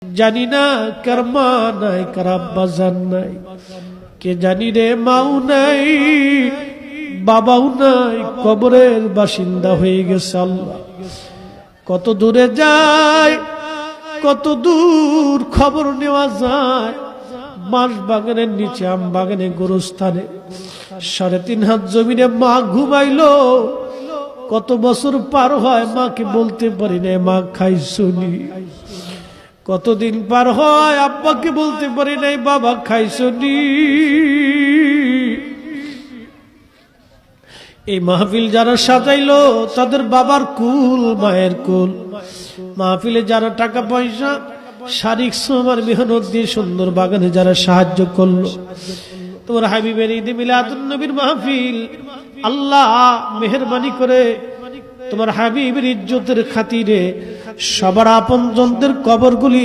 জানি না কার মা নাই, কার আব্বা জান নাই, কে জানি রে মাও নাই, বাবাও নাই, কবরের বাসিন্দা হয়ে গেছে। আল্লাহ কত দূরে যায়, কত দূর খবর নেওয়া যায়। বাঁশ বাগানের নিচে, আম বাগানে, গোরস্থানে 3.5 হাত জমিনে মা ঘুমাইলো। কত বছর পার হয়, মাকে বলতে পারি না মা খাইছনি। কতদিন পার হয়, আব্বাকে বলতে পারি নাই বাবা খাইছনি। এই মাহফিল যারা সাজাইলো তাদের বাবার কুল, মায়ের কুল। মাহফিলে যারা টাকা পয়সা, শারীরিক শ্রম আর মেহনত দিয়ে সুন্দর বাগানে যারা সাহায্য করলো, তোমার হাবিবের ঈদে মিলাদুন নবীর মাহফিল, আল্লাহ মেহেরবানি করে তোমার হাবিবের ইজ্জতের খাতিরে সবার আপনজনদের কবরগুলি